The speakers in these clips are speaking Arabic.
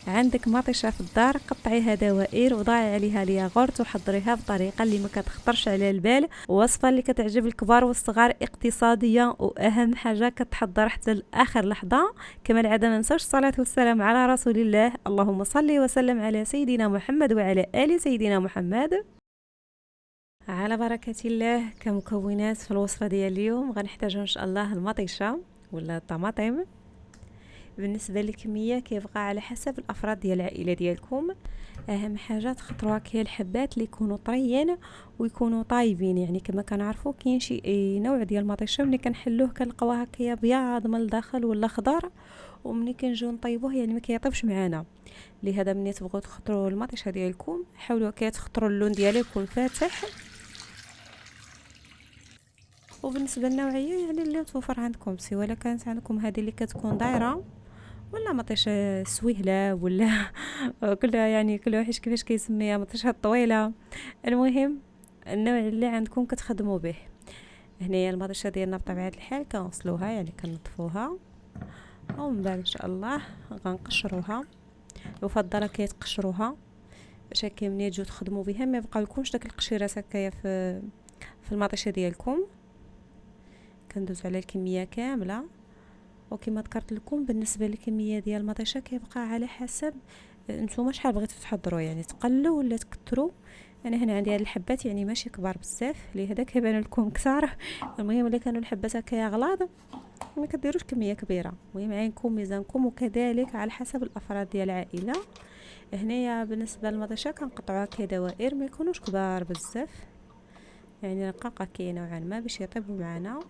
عندك مطيشه في الدار، قطعيها دوائر وضعي عليها الياغورت وحضريها بطريقه اللي ما كتخطرش على البال، وصفه اللي كتعجب الكبار والصغار، اقتصاديه واهم حاجه كتحضر حتى لاخر لحظه. كما العاده ما ننساوش الصلاه والسلام على رسول الله، اللهم صل وسلم على سيدنا محمد وعلى ال سيدنا محمد. على بركه الله. كمكونات في الوصفه ديال اليوم غنحتاجو ان شاء الله المطيشه ولا الطماطم. بالنسبه للكميه كيبقى على حسب الافراد ديال العائله ديالكم. اهم حاجه تخطروها كاين الحبات اللي يكونوا طريين ويكونوا طايبين، يعني كما كنعرفوا كاين شي نوع ديال المطيشه ملي كنحلوه كنلقاوها هكايا بياض من الداخل ولا خضر، وملي كنجيو نطيبوه يعني ما كيطيبش معنا. لهذا ملي تبغوا تخطروا المطيشه ديالكم حاولوا كتخطروا اللون ديالو يكون فاتح. وبالنسبه للنوعيه يعني اللي توفر عندكم، سواء كانت عندكم هذه اللي كتكون دايره ولا مطيشه سويهله ولا كلها، يعني كل واحد كيفاش كيسميها، مطيشه طويله. المهم النوع اللي عندكم كتخدموا به. هنايا المطيشه ديالنا بطبيعه الحال كنغسلوها، يعني كنطفوها ومن بعد ان شاء الله غنقشروها. يفضل كيتقشروها باش هكا ملي تجيو تخدموا بها ما يبقى لكمش داك القشيرات هكايا في المطيشه ديالكم. كندوز على الكميه كامله، وكما ذكرت لكم بالنسبه للكميه ديال المطيشه كيبقى على حسب نتوما شحال بغيتو تحضروا، يعني تقلوا ولا تكثروا. انا هنا عندي هاد الحبات يعني ماشي كبار بزاف لهذا كيبان لكم كثار. المهم الا كانوا الحبات هكايا غلاظ ما كديروش كميه كبيره. المهم عينكم ميزانكم، وكذلك على حسب الافراد ديال العائله. هنايا بالنسبه للمطيشه كنقطعوها كدوائر، ما يكونوش كبار بزاف، يعني رقاقه كاينه نوعا ما باش يطيبوا معنا.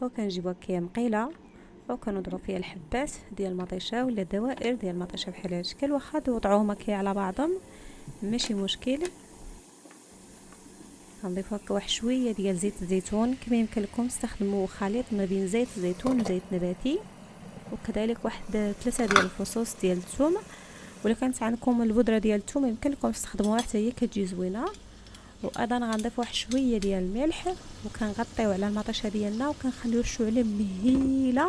وكنجيبوها كيا مقيله وكنضرب فيها الحبات ديال المطيشه ولا الدوائر ديال المطيشه بحال هالشكل، واخا توضعوهم هكا على بعضهم ماشي مشكل. غنضيف هكا واحد شويه ديال زيت الزيتون، كما يمكن لكم تستخدموا خليط ما بين زيت الزيتون وزيت نباتي، وكذلك واحد 3 ديال الفصوص ديال الثوم، ولا كانت عندكم البودره ديال الثوم يمكن لكم تستخدموها حتى هي كتجي زوينه. وايضا غنضيف واحد شويه ديال الملح، وكنغطيو على المطيشه ديالنا وكنخليو الشعله مهيله،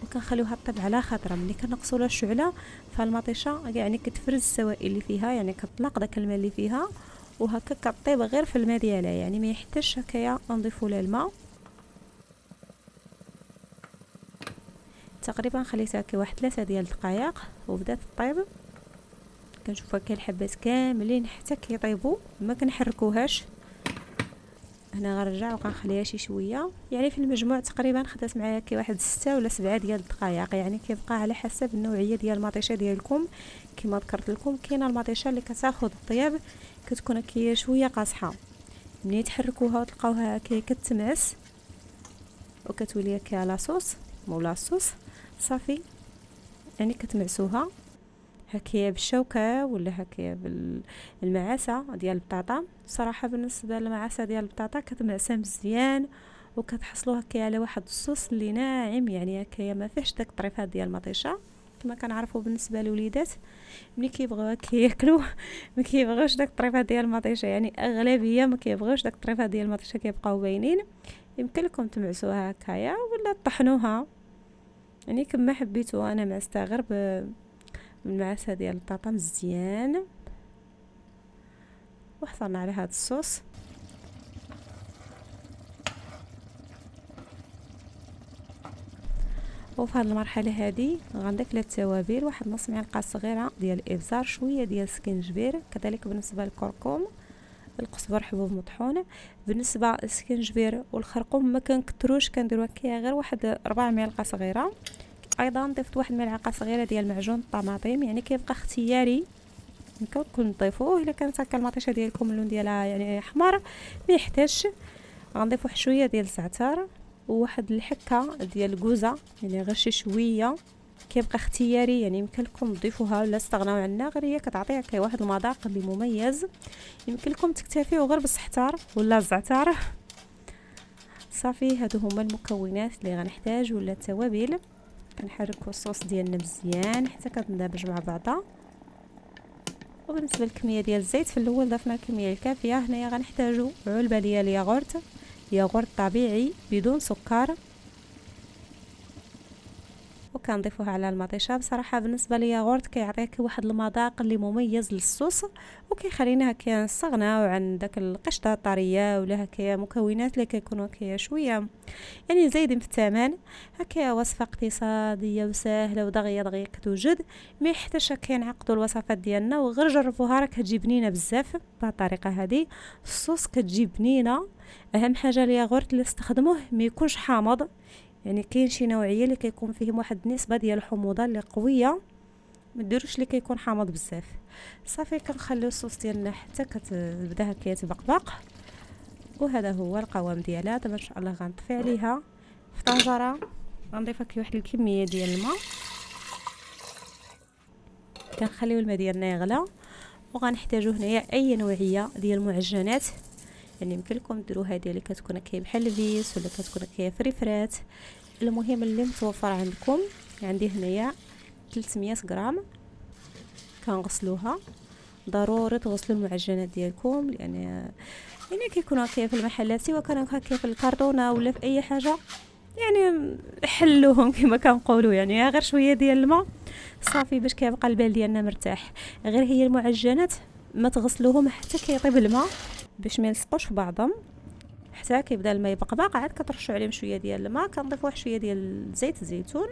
وكنخليوها طيب على خاطرها. ملي كنقصوا لها الشعله فالمطيشه يعني كتفرز السوائل اللي فيها، يعني كتطلق داك الماء اللي فيها، وهكا كطيب غير في الماء ديالها، يعني ما يحتاجش هكايا نضيفوا لها الماء. تقريبا خليتها هكا واحد 3 ديال الدقائق وبدات طيب. كنشوفوا هكا الحبات كاملين حتى كيطيبوا، ما كنحركوهاش. هنا غنرجع وغنخليها شي شويه، يعني في المجموع تقريبا خدات معايا كي واحد 6 ولا 7 ديال الدقائق، يعني كيبقى على حسب النوعيه ديال المطيشه ديالكم. كما ذكرت لكم كاينه المطيشه اللي كتاخذ الطياب كتكون هكا شويه قاصحه، ملي تحركوها وتلقاوها هكا كتمعس وكتولي هكا لاصوص مولا الصوص صافي، يعني كتمعسوها هكايا بالشوكه ولا هكايا بالمعاسه ديال البطاطا. صراحه بالنسبه للمعاسه ديال البطاطا كتمعسه مزيان وكتحصلوا هكايا على واحد الصوص اللي ناعم، يعني هكايا ما فيهش داك الطريفات ديال المطيشه. كما كنعرفوا بالنسبه للوليدات ملي كيبغيو كياكلوا ما كيبغيوش داك الطريفات ديال المطيشه، يعني اغلبيه ما كيبغيوش داك الطريفات ديال المطيشه كيبقاو باينين. يمكن لكم تمعسوها هكايا ولا تطحنوها، يعني كما حبيتوا. انا معستها غير بالمعاسه ديال البطاطا مزيان وحصلنا على هذا الصوص. وفي هذه المرحله هذه غنضيف لها التوابل، واحد نص معلقه صغيره ديال الابزار، شويه ديال السكنجبير، كذلك بالنسبه للكركم، القزبر حبوب مطحون. بالنسبه للسكنجبير والخرقوم ما كنكثروش، كنديروا هكايا غير واحد 4 معالق صغيره. ايضا ضفت واحد ملعقه صغيره ديال معجون الطماطم، يعني كيبقى اختياري، يمكن تضيفوه الا كانت هكا المطيشه ديالكم اللون ديالها يعني احمر ما يحتاجش. غنضيف واحد شويه ديال الزعتر وواحد الحكه ديال الكوزه، يعني غير شي شويه، كيبقى اختياري، يعني يمكن لكم تضيفوها ولا تستغناو عنها، غير هي كتعطي هكا واحد المذاق اللي مميز. يمكن لكم تكتفيو غير بالزعتر ولا الزعتر. صافي هادو هما المكونات اللي غنحتاج ولا التوابل. كنحركوا الصوص ديالنا مزيان حتى كتندمج مع بعضها. وبالنسبه للكميه ديال الزيت في الاول ضفنا الكميه الكافيه. هنايا غنحتاجوا علبه ديال ياغورت طبيعي بدون سكر، وكنضيفوها على المطيشه. بصراحه بالنسبه للياغورت كيعطيك واحد المذاق اللي مميز للصوص، وكيخلينا هكا نستغناو عن داك القشطه الطريه ولا هكا مكونات اللي كيكونوا هكا شويه يعني زايدين في الثمن. هكا وصفه اقتصاديه وسهله ودغيا دغيا كتوجد، ما يحتاجش هكا نعقدوا الوصفات ديالنا، وغير جربوها راه كتجي بنينه بزاف بهذه الطريقه هذه. الصوص كتجي بنينه. اهم حاجه الياغورت اللي استخدموه ما يكونش حامض، يعني كاين شي نوعيه اللي كيكون فيهم واحد النسبه ديال الحموضه اللي قويه، ما ديروش اللي كيكون حامض بزاف. صافي كنخليو الصوص ديالنا حتى كتبدا هكا يتبقبق، وهذا هو القوام ديالها. دابا ان شاء الله غنطفي عليها في طنجره، غنضيف هكا واحد الكميه ديال الماء، كنخليو الماء ديالنا يغلى. وغنحتاجو هنايا اي نوعيه ديال المعجنات، يعني يمكن لكم ديروا هذه اللي كتكون هكا بحال الفيس ولا كتكون هكا فريفرات، المهم اللي متوفر عندكم. عندي هنايا 300 غرام كنغسلوها. ضروري تغسلوا المعجنات ديالكم، يعني كيكونوا هكا في المحلات سواء كانوا هكا في الكرتونه ولا في اي حاجه، يعني حلوهم كما كنقولوا، يعني غير شويه ديال الماء صافي باش كيبقى البال ديالنا مرتاح. غير هي المعجنات ما تغسلوهم حتى كيطيب الماء باش ما يلصقوش في بعضهم، حتى كيبدا الماء يبقبق عاد كترشوا عليهم شويه ديال الماء. كنضيف واحد شويه ديال زيت الزيتون،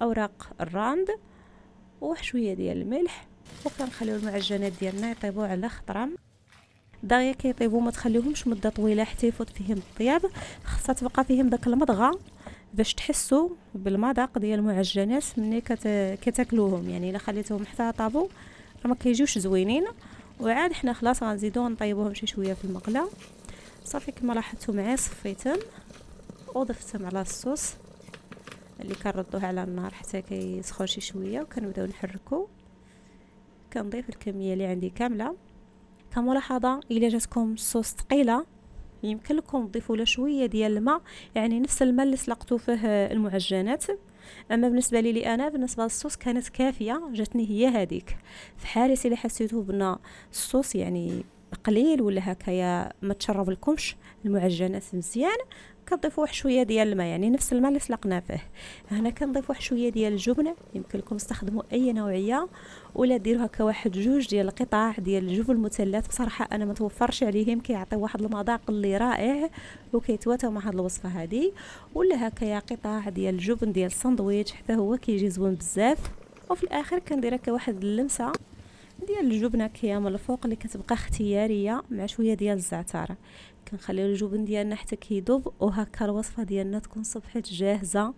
اوراق الراند، وواحد شويه ديال الملح، وكنخليو المعجنات ديالنا يطيبوا على خطرم دغيا كيطيبوا. ما تخليوهمش مده طويله حتى يفوت فيهم الطياب، خاصها تبقى فيهم داك المضغه باش تحسوا بالمذاق ديال المعجنات ملي كتاكلوهم. يعني الا خليتوهم حتى طابوا راه ما كيجيوش زوينين. وعاد حنا خلاص غنزيدو نطيبوهم شي شويه في المقله. صافي كما لاحظتوا معايا صفيتهم وضفتهم على الصوص اللي كنردوه على النار حتى كيسخن شي شويه، وكنبداو نحركو. كنضيف الكميه اللي عندي كامله. كملاحظه الا جاتكم الصوص ثقيله يمكن لكم تضيفوا له شويه ديال الماء، يعني نفس الماء اللي سلقتوا فيه المعجنات. اما بالنسبه لي انا بالنسبه للصوص كانت كافيه، جاتني هي هذيك. في حاله الا حسيتوا بان الصوص يعني قليل ولا هكايا ما تشرب لكمش المعجنات مزيان، كنضيفوا واحد شويه ديال الماء، يعني نفس الماء اللي سلقنا فيه. هنا كنضيف واحد شويه ديال الجبن، يمكن لكم تستخدموا اي نوعيه، ولا ديروا هكا واحد جوج ديال القطع ديال الجبن المثلث. بصراحه انا ما توفرش عليهم، كيعطيو واحد المذاق اللي رائع وكيتواتوا مع هاد الوصفه هذه. ولا هكايا قطع ديال الجبن ديال الساندويتش حتى هو كيجي زوين بزاف. وفي الاخر كندير هكا واحد اللمسه ديال الجبنه كيا من الفوق اللي كتبقى اختياريه مع شويه ديال الزعتر. كنخليو الجبن ديالنا حتى كيذوب، وهكا الوصفه ديالنا تكون صبحت جاهزه،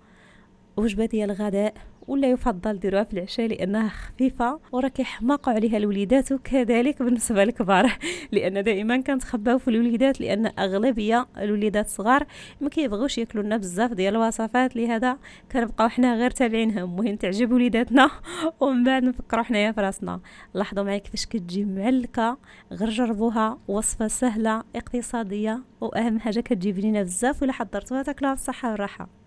وجبه ديال الغداء. ولا يفضل ديروها في العشاء لانها خفيفه وراه كيحماقوا عليها الوليدات، وكذلك بالنسبه للكبار لان دائما كنتخباو في الوليدات، لان اغلبيه الوليدات صغار ما كيبغوش ياكلوا لنا بزاف ديال الوصفات، لهذا كنبقاو حنا غير تابعينها. المهم تعجب وليداتنا ومن بعد نفكروا حنايا في راسنا. لاحظوا معايا كيفاش كتجي معلكه، غير جربوها. وصفه سهله اقتصاديه، واهم حاجه كتجي بنينه بزاف، ولا حضرتوها تاكلوها بالصحه والراحه.